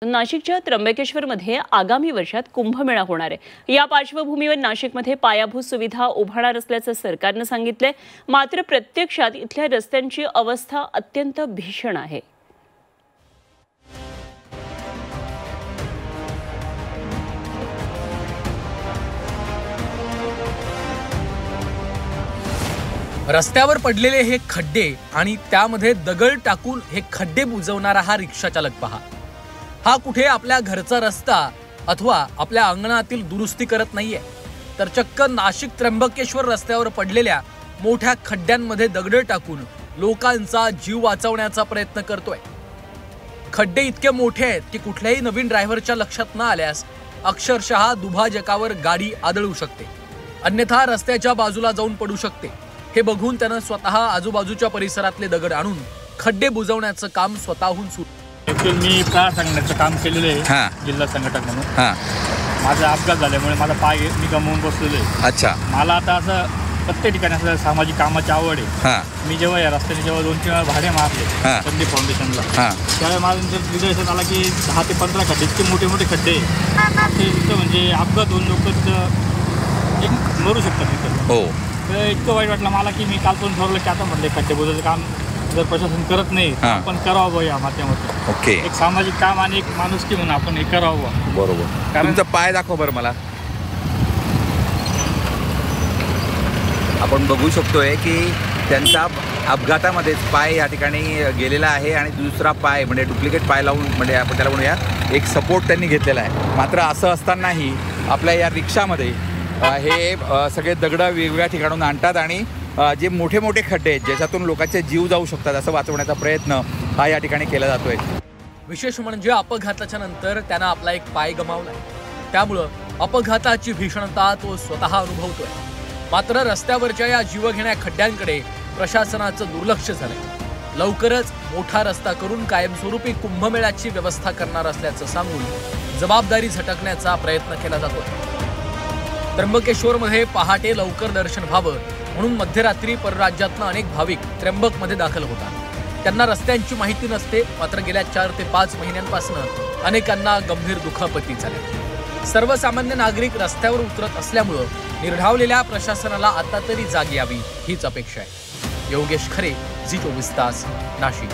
नाशिकच्या त्र्यंबकेश्वरमध्ये आगामी वर्षात कुंभमेळा होणार आहे। या पार्श्वभूमीवर नाशिकमध्ये पायाभूत सुविधा उभारणार असल्याचं सरकारनं सांगितलंय। मात्र प्रत्यक्षात इथल्या रस्त्यांची अवस्था अत्यंत भीषण आहे। रस्त्यावर पडलेले हे खड्डे आणि त्यामध्ये दगड टाकून हे खड्डे बुजवणारा हा रिक्षा चालक पहा। हा कुठे आपल्या घरचा रस्ता अथवा आपल्या अंगणातील दुरुस्ती करत नाहीये, तर चक्क नाशिक त्र्यंबकेश्वर रस्त्यावर पडलेल्या मोठ्या खड्ड्यांमध्ये दगड टाकून लोकांचा जीव वाचवण्याचा प्रयत्न करतोय। खड्डे इतके मोठे आहेत की कुठल्याही नवीन ड्रायव्हरच्या लक्षात न आल्यास अक्षरशः दुभाजकावर गाडी आदळू शकते, अन्यथा रस्त्याच्या बाजूला जाऊन पडू शकते। हे बघून त्यानं स्वतः आजूबाजूच्या परिसरातले दगड आणून खड्डे बुजवण्याचं काम स्वतःहून सुरू। मी प्राण सांगण्याचं काम केलेलं आहे जिल्हा संघटक म्हणून। माझा अपघात झाल्यामुळे माझा पाय मी गमावून बसलेलो आहे। अच्छा, मला आता असं प्रत्येक ठिकाणी असं सामाजिक कामाची आवड आहे। मी जेव्हा या रस्त्याने जेव्हा 2-3 वेळा भाडे मारले संदीप फाउंडेशनला, त्यावेळेस माझं निदर्शनास आला की 10 ते 15 खड्डे इतके मोठे मोठे खड्डे म्हणजे अपघात होऊन लोक मरू शकतात तिथं। हो, तर इतकं वाईट वाटलं मला की मी कालपासून ठरवलं की आता म्हटलं खड्डे बुजवायचं काम जर प्रशासन करत नाही आपण करावं या माध्यमातून। ओके, एक सामाजिक काम आणि एक माणुसकी म्हणून आपण हे करावं। बरोबर। कारण तुमचा पाय दाखव बरं मला। आपण बघू शकतोय की त्यांचा अपघातामध्येच पाय या ठिकाणी गेलेला आहे आणि दुसरा पाय म्हणजे डुप्लिकेट पाय लावून म्हणजे आपण त्याला म्हणूया एक सपोर्ट त्यांनी घेतलेला आहे। मात्र असं असतानाही आपल्या या रिक्षामध्ये हे सगळे दगड वेगवेगळ्या ठिकाणून आणतात आणि जे मोठे मोठे खड्डे आहेत ज्याच्यातून लोकांचे जीव जाऊ शकतात असं वाचवण्याचा प्रयत्न हा या ठिकाणी केला जातोय। विशेष म्हणजे अपघाताच्या नंतर त्यानं आपला एक पाय गमावलाय, त्यामुळं अपघाताची भीषणता तो स्वतः अनुभवतोय। मात्र रस्त्यावरच्या या जीवघेण्या खड्ड्यांकडे प्रशासनाचं दुर्लक्ष झालंय। लवकरच मोठा रस्ता करून कायमस्वरूपी कुंभमेळ्याची व्यवस्था करणार असल्याचं सांगून जबाबदारी झटकण्याचा प्रयत्न केला जातोय। त्र्यंबकेश्वरमध्ये पहाटे लवकर दर्शन व्हावं म्हणून मध्यरात्री परराज्यातनं अनेक भाविक त्र्यंबकमध्ये दाखल होतात। त्यांना रस्त्यांची माहिती नसते, मात्र गेल्या 4 ते 5 महिन्यांपासून अनेकांना गंभीर दुखापती झाल्या। सर्वसामान्य नागरिक रस्त्यावर उतरत असल्यामुळं निर्ढावलेल्या प्रशासनाला आता तरी जाग यावी हीच अपेक्षा आहे। योगेश खरे, झी 24 तास, नाशिक।